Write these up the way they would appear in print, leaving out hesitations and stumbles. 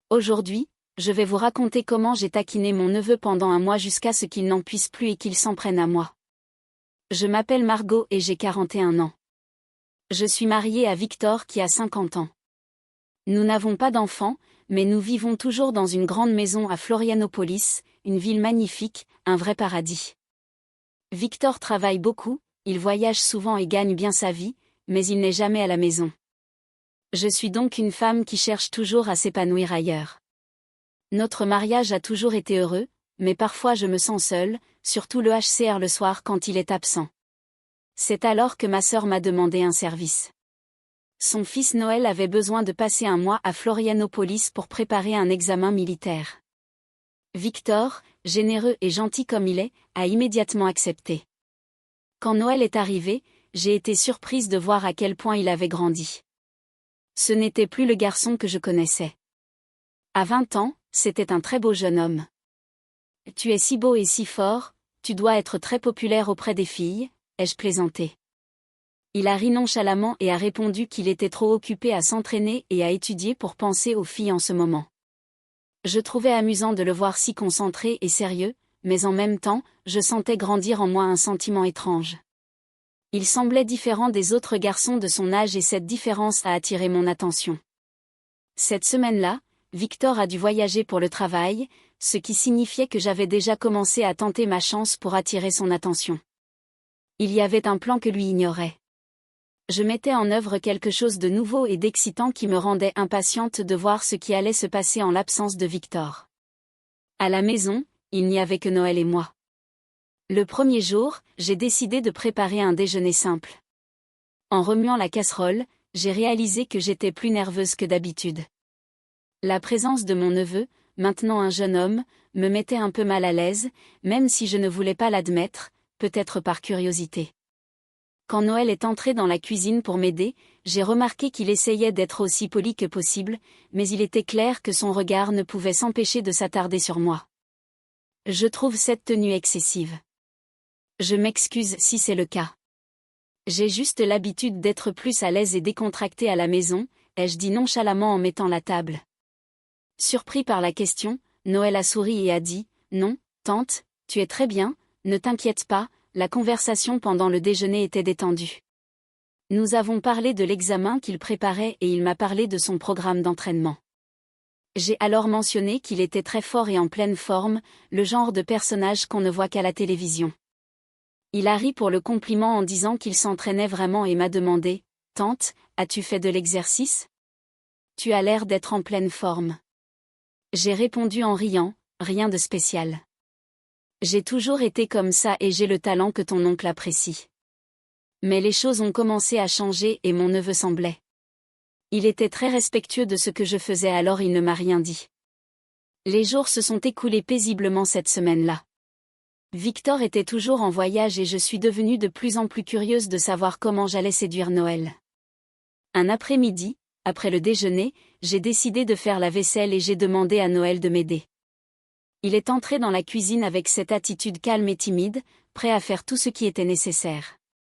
Aujourd'hui, je vais vous raconter comment j'ai taquiné mon neveu pendant un mois jusqu'à ce qu'il n'en puisse plus et qu'il s'en prenne à moi. Je m'appelle Margot et j'ai 41 ans. Je suis mariée à Victor qui a 50 ans. Nous n'avons pas d'enfants, mais nous vivons toujours dans une grande maison à Florianopolis, une ville magnifique, un vrai paradis. Victor travaille beaucoup, il voyage souvent et gagne bien sa vie, mais il n'est jamais à la maison. Je suis donc une femme qui cherche toujours à s'épanouir ailleurs. Notre mariage a toujours été heureux, mais parfois je me sens seule, surtout le HCR le soir quand il est absent. C'est alors que ma sœur m'a demandé un service. Son fils Noël avait besoin de passer un mois à Florianopolis pour préparer un examen militaire. Victor, généreux et gentil comme il est, a immédiatement accepté. Quand Noël est arrivé, j'ai été surprise de voir à quel point il avait grandi. Ce n'était plus le garçon que je connaissais. À 20 ans, c'était un très beau jeune homme. « Tu es si beau et si fort, tu dois être très populaire auprès des filles », ai-je plaisanté. Il a ri nonchalamment et a répondu qu'il était trop occupé à s'entraîner et à étudier pour penser aux filles en ce moment. Je trouvais amusant de le voir si concentré et sérieux, mais en même temps, je sentais grandir en moi un sentiment étrange. Il semblait différent des autres garçons de son âge et cette différence a attiré mon attention. Cette semaine-là, Victor a dû voyager pour le travail, ce qui signifiait que j'avais déjà commencé à tenter ma chance pour attirer son attention. Il y avait un plan que lui ignorait. Je mettais en œuvre quelque chose de nouveau et d'excitant qui me rendait impatiente de voir ce qui allait se passer en l'absence de Victor. À la maison, il n'y avait que Noël et moi. Le premier jour, j'ai décidé de préparer un déjeuner simple. En remuant la casserole, j'ai réalisé que j'étais plus nerveuse que d'habitude. La présence de mon neveu, maintenant un jeune homme, me mettait un peu mal à l'aise, même si je ne voulais pas l'admettre, peut-être par curiosité. Quand Noël est entré dans la cuisine pour m'aider, j'ai remarqué qu'il essayait d'être aussi poli que possible, mais il était clair que son regard ne pouvait s'empêcher de s'attarder sur moi. Je trouve cette tenue excessive. Je m'excuse si c'est le cas. J'ai juste l'habitude d'être plus à l'aise et décontractée à la maison, ai-je dit nonchalamment en mettant la table. Surpris par la question, Noël a souri et a dit « Non, tante, tu es très bien, ne t'inquiète pas, la conversation pendant le déjeuner était détendue. » Nous avons parlé de l'examen qu'il préparait et il m'a parlé de son programme d'entraînement. J'ai alors mentionné qu'il était très fort et en pleine forme, le genre de personnage qu'on ne voit qu'à la télévision. Il a ri pour le compliment en disant qu'il s'entraînait vraiment et m'a demandé « Tante, as-tu fait de l'exercice ? Tu as l'air d'être en pleine forme. » J'ai répondu en riant « Rien de spécial. J'ai toujours été comme ça et j'ai le talent que ton oncle apprécie. » Mais les choses ont commencé à changer et mon neveu semblait. Il était très respectueux de ce que je faisais alors il ne m'a rien dit. Les jours se sont écoulés paisiblement cette semaine-là. Victor était toujours en voyage et je suis devenue de plus en plus curieuse de savoir comment j'allais séduire Noël. Un après-midi, après le déjeuner, j'ai décidé de faire la vaisselle et j'ai demandé à Noël de m'aider. Il est entré dans la cuisine avec cette attitude calme et timide, prêt à faire tout ce qui était nécessaire.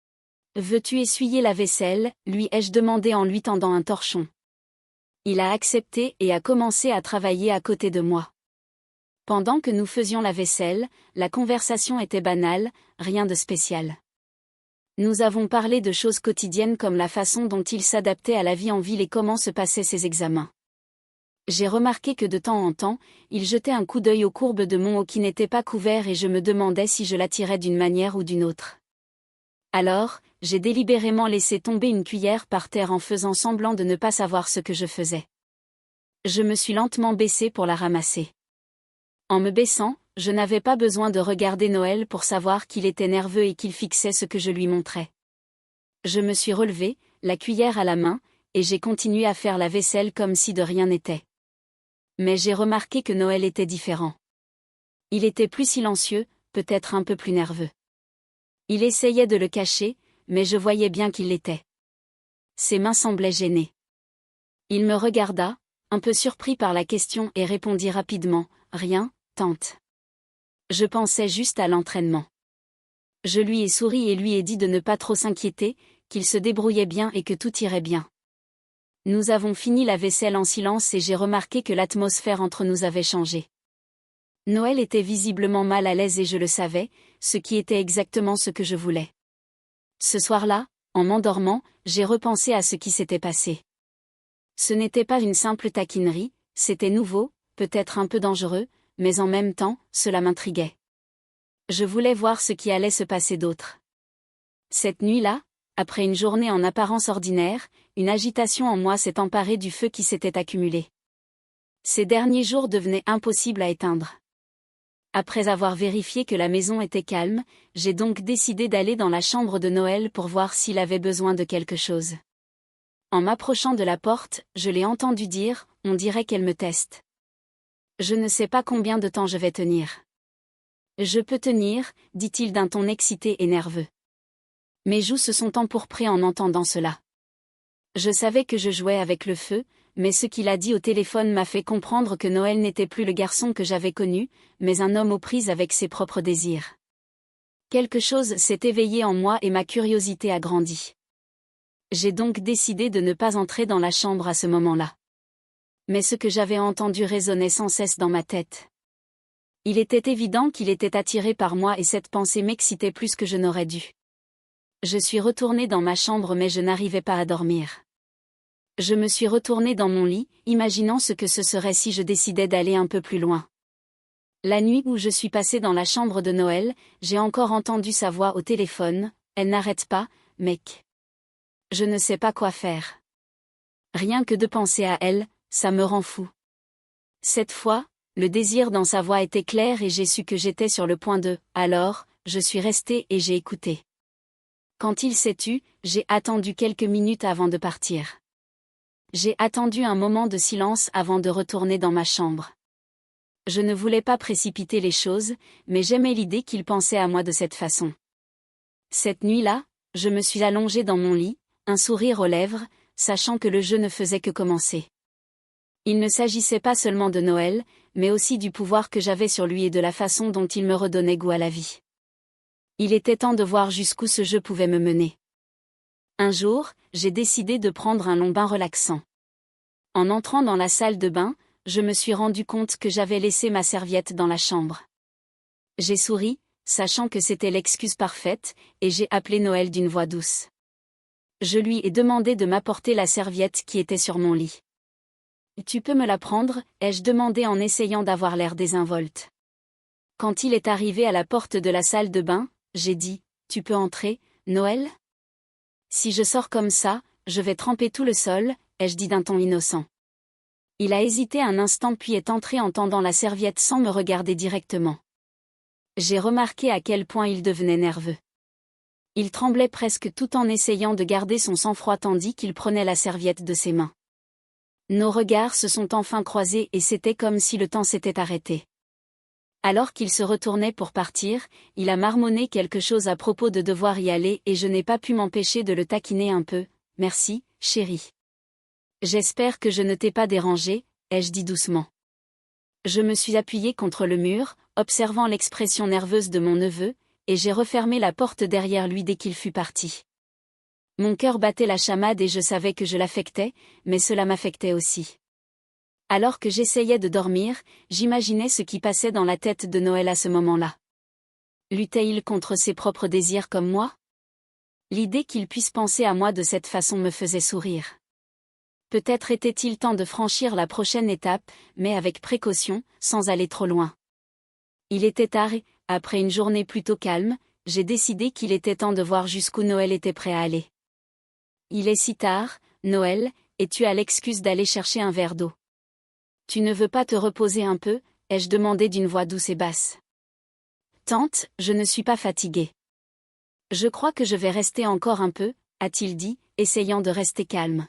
« Veux-tu essuyer la vaisselle ?» lui ai-je demandé en lui tendant un torchon. Il a accepté et a commencé à travailler à côté de moi. Pendant que nous faisions la vaisselle, la conversation était banale, rien de spécial. Nous avons parlé de choses quotidiennes comme la façon dont il s'adaptait à la vie en ville et comment se passaient ses examens. J'ai remarqué que de temps en temps, il jetait un coup d'œil aux courbes de mon haut qui n'étaient pas couverts et je me demandais si je l'attirais d'une manière ou d'une autre. Alors, j'ai délibérément laissé tomber une cuillère par terre en faisant semblant de ne pas savoir ce que je faisais. Je me suis lentement baissée pour la ramasser. En me baissant, je n'avais pas besoin de regarder Noël pour savoir qu'il était nerveux et qu'il fixait ce que je lui montrais. Je me suis relevée, la cuillère à la main, et j'ai continué à faire la vaisselle comme si de rien n'était. Mais j'ai remarqué que Noël était différent. Il était plus silencieux, peut-être un peu plus nerveux. Il essayait de le cacher, mais je voyais bien qu'il l'était. Ses mains semblaient gênées. Il me regarda, un peu surpris par la question et répondit rapidement « Rien, tante. Je pensais juste à l'entraînement. » Je lui ai souri et lui ai dit de ne pas trop s'inquiéter, qu'il se débrouillait bien et que tout irait bien. Nous avons fini la vaisselle en silence et j'ai remarqué que l'atmosphère entre nous avait changé. Noël était visiblement mal à l'aise et je le savais, ce qui était exactement ce que je voulais. Ce soir-là, en m'endormant, j'ai repensé à ce qui s'était passé. Ce n'était pas une simple taquinerie, c'était nouveau, peut-être un peu dangereux, mais en même temps, cela m'intriguait. Je voulais voir ce qui allait se passer d'autre. Cette nuit-là, après une journée en apparence ordinaire, une agitation en moi s'est emparée du feu qui s'était accumulé. Ces derniers jours devenaient impossibles à éteindre. Après avoir vérifié que la maison était calme, j'ai donc décidé d'aller dans la chambre de Noël pour voir s'il avait besoin de quelque chose. En m'approchant de la porte, je l'ai entendu dire, on dirait qu'elle me teste. Je ne sais pas combien de temps je vais tenir. Je peux tenir, dit-il d'un ton excité et nerveux. Mes joues se sont empourprées en entendant cela. Je savais que je jouais avec le feu, mais ce qu'il a dit au téléphone m'a fait comprendre que Noël n'était plus le garçon que j'avais connu, mais un homme aux prises avec ses propres désirs. Quelque chose s'est éveillé en moi et ma curiosité a grandi. J'ai donc décidé de ne pas entrer dans la chambre à ce moment-là. Mais ce que j'avais entendu résonnait sans cesse dans ma tête. Il était évident qu'il était attiré par moi et cette pensée m'excitait plus que je n'aurais dû. Je suis retournée dans ma chambre mais je n'arrivais pas à dormir. Je me suis retournée dans mon lit, imaginant ce que ce serait si je décidais d'aller un peu plus loin. La nuit où je suis passée dans la chambre de Noël, j'ai encore entendu sa voix au téléphone, elle n'arrête pas, mec. Je ne sais pas quoi faire. Rien que de penser à elle, ça me rend fou. Cette fois, le désir dans sa voix était clair et j'ai su que j'étais sur le point de « alors », je suis restée et j'ai écouté. Quand il s'est tu, j'ai attendu quelques minutes avant de partir. J'ai attendu un moment de silence avant de retourner dans ma chambre. Je ne voulais pas précipiter les choses, mais j'aimais l'idée qu'il pensait à moi de cette façon. Cette nuit-là, je me suis allongée dans mon lit, un sourire aux lèvres, sachant que le jeu ne faisait que commencer. Il ne s'agissait pas seulement de Noël, mais aussi du pouvoir que j'avais sur lui et de la façon dont il me redonnait goût à la vie. Il était temps de voir jusqu'où ce jeu pouvait me mener. Un jour, j'ai décidé de prendre un long bain relaxant. En entrant dans la salle de bain, je me suis rendu compte que j'avais laissé ma serviette dans la chambre. J'ai souri, sachant que c'était l'excuse parfaite, et j'ai appelé Noël d'une voix douce. Je lui ai demandé de m'apporter la serviette qui était sur mon lit. « Tu peux me la prendre ?» ai-je demandé en essayant d'avoir l'air désinvolte. Quand il est arrivé à la porte de la salle de bain, j'ai dit « Tu peux entrer, Noël ?» Si je sors comme ça, je vais tremper tout le sol, ai-je dit d'un ton innocent. Il a hésité un instant puis est entré en tendant la serviette sans me regarder directement. J'ai remarqué à quel point il devenait nerveux. Il tremblait presque tout en essayant de garder son sang-froid tandis qu'il prenait la serviette de ses mains. Nos regards se sont enfin croisés et c'était comme si le temps s'était arrêté. Alors qu'il se retournait pour partir, il a marmonné quelque chose à propos de devoir y aller et je n'ai pas pu m'empêcher de le taquiner un peu. « Merci, chérie. »« J'espère que je ne t'ai pas dérangé, » ai-je dit doucement. Je me suis appuyée contre le mur, observant l'expression nerveuse de mon neveu, et j'ai refermé la porte derrière lui dès qu'il fut parti. Mon cœur battait la chamade et je savais que je l'affectais, mais cela m'affectait aussi. Alors que j'essayais de dormir, j'imaginais ce qui passait dans la tête de Noël à ce moment-là. Luttait-il contre ses propres désirs comme moi? L'idée qu'il puisse penser à moi de cette façon me faisait sourire. Peut-être était-il temps de franchir la prochaine étape, mais avec précaution, sans aller trop loin. Il était tard et, après une journée plutôt calme, j'ai décidé qu'il était temps de voir jusqu'où Noël était prêt à aller. « Il est si tard, Noël, et tu as l'excuse d'aller chercher un verre d'eau. Tu ne veux pas te reposer un peu ?» ai-je demandé d'une voix douce et basse. « Tante, je ne suis pas fatiguée. »« Je crois que je vais rester encore un peu, » a-t-il dit, essayant de rester calme.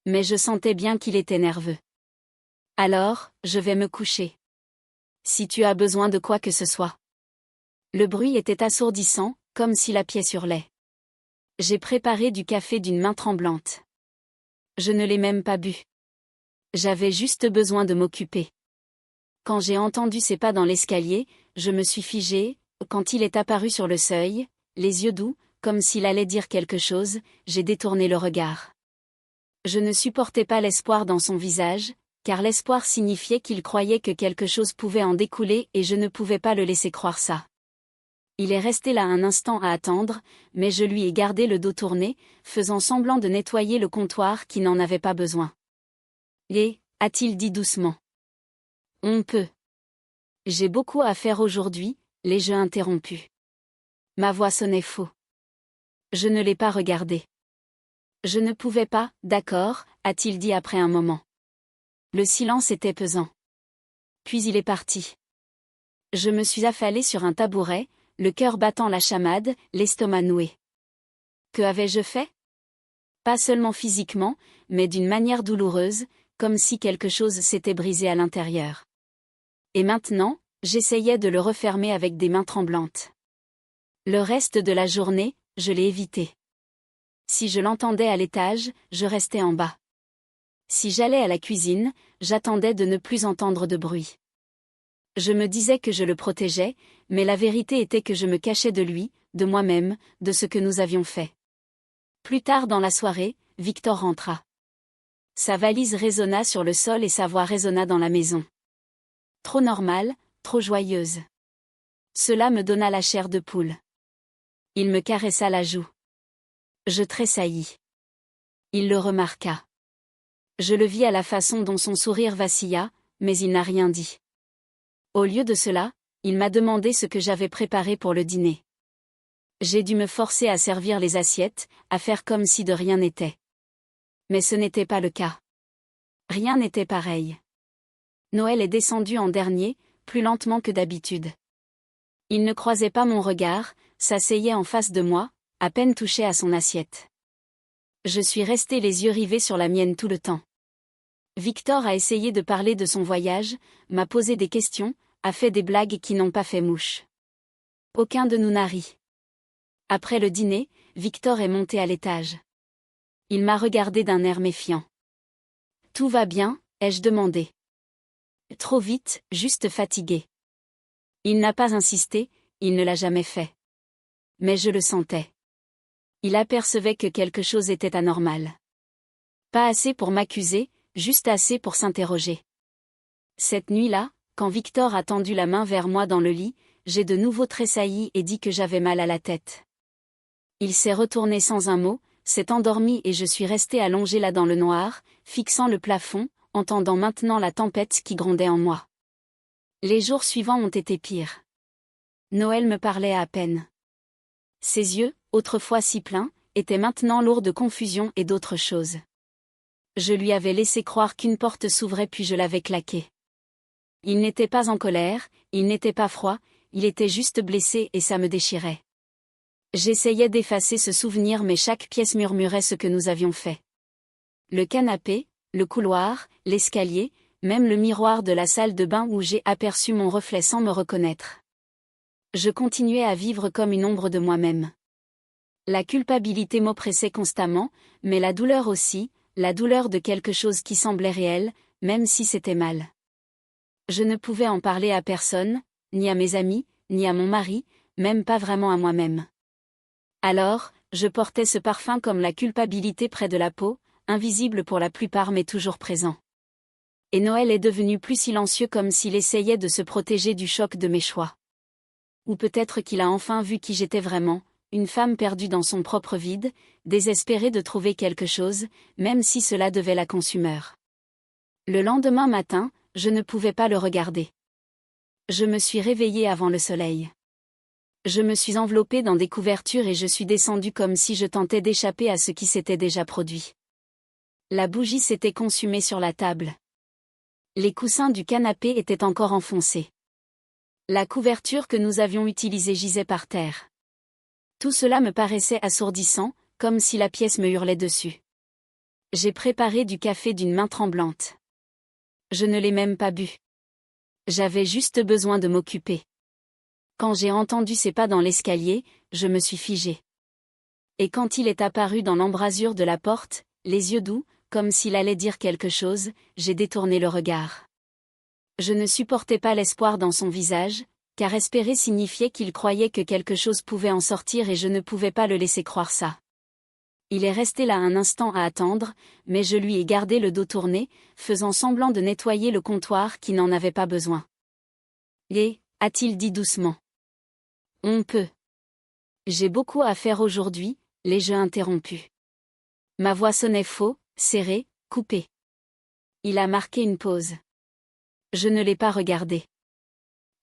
Mais je sentais bien qu'il était nerveux. « Alors, je vais me coucher. Si tu as besoin de quoi que ce soit. » Le bruit était assourdissant, comme si la pièce hurlait. J'ai préparé du café d'une main tremblante. Je ne l'ai même pas bu. J'avais juste besoin de m'occuper. Quand j'ai entendu ses pas dans l'escalier, je me suis figée. Quand il est apparu sur le seuil, les yeux doux, comme s'il allait dire quelque chose, j'ai détourné le regard. Je ne supportais pas l'espoir dans son visage, car l'espoir signifiait qu'il croyait que quelque chose pouvait en découler et je ne pouvais pas le laisser croire ça. Il est resté là un instant à attendre, mais je lui ai gardé le dos tourné, faisant semblant de nettoyer le comptoir qui n'en avait pas besoin. Et, a-t-il dit doucement. On peut. J'ai beaucoup à faire aujourd'hui, l'ai-je interrompu. Ma voix sonnait faux. Je ne l'ai pas regardé. Je ne pouvais pas, d'accord, a-t-il dit après un moment. Le silence était pesant. Puis il est parti. Je me suis affalée sur un tabouret, le cœur battant la chamade, l'estomac noué. Que avais-je fait? Pas seulement physiquement, mais d'une manière douloureuse, comme si quelque chose s'était brisé à l'intérieur. Et maintenant, j'essayais de le refermer avec des mains tremblantes. Le reste de la journée, je l'ai évité. Si je l'entendais à l'étage, je restais en bas. Si j'allais à la cuisine, j'attendais de ne plus entendre de bruit. Je me disais que je le protégeais, mais la vérité était que je me cachais de lui, de moi-même, de ce que nous avions fait. Plus tard dans la soirée, Victor rentra. Sa valise résonna sur le sol et sa voix résonna dans la maison. Trop normale, trop joyeuse. Cela me donna la chair de poule. Il me caressa la joue. Je tressaillis. Il le remarqua. Je le vis à la façon dont son sourire vacilla, mais il n'a rien dit. Au lieu de cela, il m'a demandé ce que j'avais préparé pour le dîner. J'ai dû me forcer à servir les assiettes, à faire comme si de rien n'était. Mais ce n'était pas le cas. Rien n'était pareil. Noël est descendu en dernier, plus lentement que d'habitude. Il ne croisait pas mon regard, s'asseyait en face de moi, à peine touché à son assiette. Je suis restée les yeux rivés sur la mienne tout le temps. Victor a essayé de parler de son voyage, m'a posé des questions, a fait des blagues qui n'ont pas fait mouche. Aucun de nous n'a ri. Après le dîner, Victor est monté à l'étage. Il m'a regardé d'un air méfiant. « Tout va bien ?» ai-je demandé. « Trop vite, juste fatigué. » Il n'a pas insisté, il ne l'a jamais fait. Mais je le sentais. Il apercevait que quelque chose était anormal. Pas assez pour m'accuser, juste assez pour s'interroger. Cette nuit-là, quand Victor a tendu la main vers moi dans le lit, j'ai de nouveau tressailli et dit que j'avais mal à la tête. Il s'est retourné sans un mot, s'est endormi et je suis restée allongée là dans le noir, fixant le plafond, entendant maintenant la tempête qui grondait en moi. Les jours suivants ont été pires. Noël me parlait à peine. Ses yeux, autrefois si pleins, étaient maintenant lourds de confusion et d'autres choses. Je lui avais laissé croire qu'une porte s'ouvrait puis je l'avais claquée. Il n'était pas en colère, il n'était pas froid, il était juste blessé et ça me déchirait. J'essayais d'effacer ce souvenir mais chaque pièce murmurait ce que nous avions fait. Le canapé, le couloir, l'escalier, même le miroir de la salle de bain où j'ai aperçu mon reflet sans me reconnaître. Je continuais à vivre comme une ombre de moi-même. La culpabilité m'oppressait constamment, mais la douleur aussi, la douleur de quelque chose qui semblait réel, même si c'était mal. Je ne pouvais en parler à personne, ni à mes amis, ni à mon mari, même pas vraiment à moi-même. Alors, je portais ce parfum comme la culpabilité près de la peau, invisible pour la plupart mais toujours présent. Et Noël est devenu plus silencieux comme s'il essayait de se protéger du choc de mes choix. Ou peut-être qu'il a enfin vu qui j'étais vraiment, une femme perdue dans son propre vide, désespérée de trouver quelque chose, même si cela devait la consumer. Le lendemain matin, je ne pouvais pas le regarder. Je me suis réveillée avant le soleil. Je me suis enveloppée dans des couvertures et je suis descendue comme si je tentais d'échapper à ce qui s'était déjà produit. La bougie s'était consumée sur la table. Les coussins du canapé étaient encore enfoncés. La couverture que nous avions utilisée gisait par terre. Tout cela me paraissait assourdissant, comme si la pièce me hurlait dessus. J'ai préparé du café d'une main tremblante. Je ne l'ai même pas bu. J'avais juste besoin de m'occuper. Quand j'ai entendu ses pas dans l'escalier, je me suis figée. Et quand il est apparu dans l'embrasure de la porte, les yeux doux, comme s'il allait dire quelque chose, j'ai détourné le regard. Je ne supportais pas l'espoir dans son visage, car espérer signifiait qu'il croyait que quelque chose pouvait en sortir et je ne pouvais pas le laisser croire ça. Il est resté là un instant à attendre, mais je lui ai gardé le dos tourné, faisant semblant de nettoyer le comptoir qui n'en avait pas besoin. Et, a-t-il dit doucement. On peut. J'ai beaucoup à faire aujourd'hui, l'ai-je interrompu. Ma voix sonnait faux, serrée, coupée. Il a marqué une pause. Je ne l'ai pas regardé.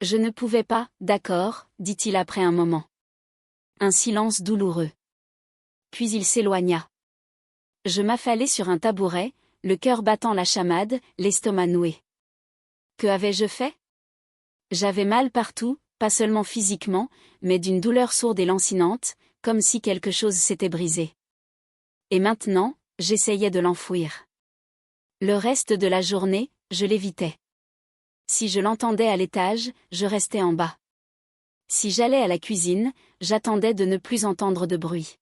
Je ne pouvais pas, d'accord, dit-il après un moment. Un silence douloureux. Puis il s'éloigna. Je m'affalai sur un tabouret, le cœur battant la chamade, l'estomac noué. Que avais-je fait? J'avais mal partout, pas seulement physiquement, mais d'une douleur sourde et lancinante, comme si quelque chose s'était brisé. Et maintenant, j'essayais de l'enfouir. Le reste de la journée, je l'évitais. Si je l'entendais à l'étage, je restais en bas. Si j'allais à la cuisine, j'attendais de ne plus entendre de bruit.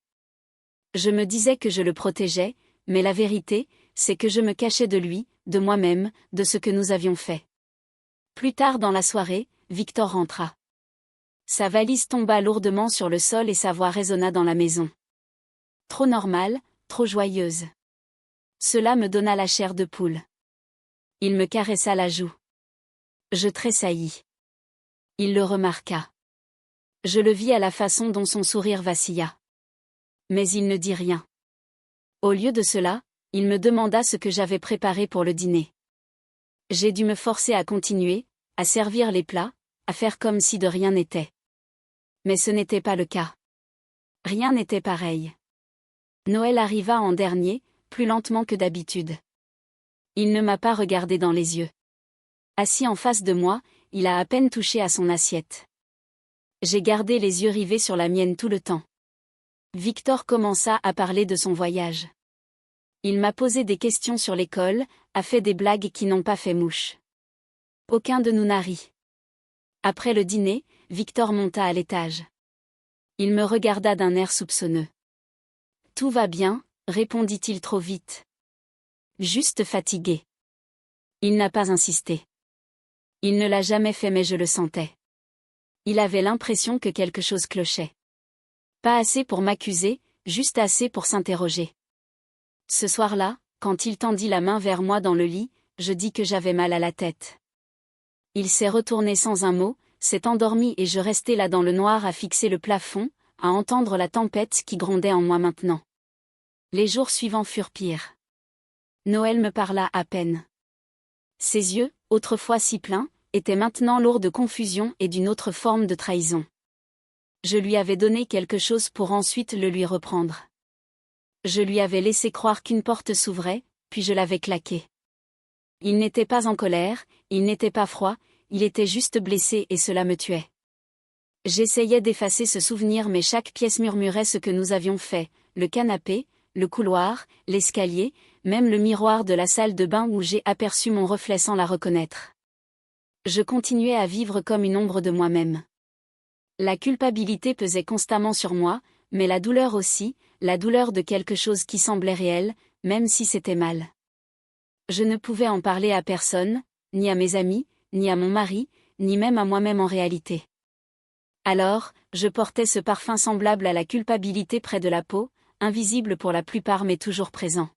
Je me disais que je le protégeais, mais la vérité, c'est que je me cachais de lui, de moi-même, de ce que nous avions fait. Plus tard dans la soirée, Victor rentra. Sa valise tomba lourdement sur le sol et sa voix résonna dans la maison. Trop normale, trop joyeuse. Cela me donna la chair de poule. Il me caressa la joue. Je tressaillis. Il le remarqua. Je le vis à la façon dont son sourire vacilla. Mais il ne dit rien. Au lieu de cela, il me demanda ce que j'avais préparé pour le dîner. J'ai dû me forcer à continuer, à servir les plats, à faire comme si de rien n'était. Mais ce n'était pas le cas. Rien n'était pareil. Noël arriva en dernier, plus lentement que d'habitude. Il ne m'a pas regardé dans les yeux. Assis en face de moi, il a à peine touché à son assiette. J'ai gardé les yeux rivés sur la mienne tout le temps. Victor commença à parler de son voyage. Il m'a posé des questions sur l'école, a fait des blagues qui n'ont pas fait mouche. Aucun de nous n'a ri. Après le dîner, Victor monta à l'étage. Il me regarda d'un air soupçonneux. Tout va bien, répondit-il trop vite. Juste fatigué. Il n'a pas insisté. Il ne l'a jamais fait mais je le sentais. Il avait l'impression que quelque chose clochait. Pas assez pour m'accuser, juste assez pour s'interroger. Ce soir-là, quand il tendit la main vers moi dans le lit, je dis que j'avais mal à la tête. Il s'est retourné sans un mot, s'est endormi et je restais là dans le noir à fixer le plafond, à entendre la tempête qui grondait en moi maintenant. Les jours suivants furent pires. Noël me parla à peine. Ses yeux, autrefois si pleins, étaient maintenant lourds de confusion et d'une autre forme de trahison. Je lui avais donné quelque chose pour ensuite le lui reprendre. Je lui avais laissé croire qu'une porte s'ouvrait, puis je l'avais claquée. Il n'était pas en colère, il n'était pas froid, il était juste blessé et cela me tuait. J'essayais d'effacer ce souvenir mais chaque pièce murmurait ce que nous avions fait, le canapé, le couloir, l'escalier, même le miroir de la salle de bain où j'ai aperçu mon reflet sans la reconnaître. Je continuais à vivre comme une ombre de moi-même. La culpabilité pesait constamment sur moi, mais la douleur aussi, la douleur de quelque chose qui semblait réel, même si c'était mal. Je ne pouvais en parler à personne, ni à mes amis, ni à mon mari, ni même à moi-même en réalité. Alors, je portais ce parfum semblable à la culpabilité près de la peau, invisible pour la plupart mais toujours présent.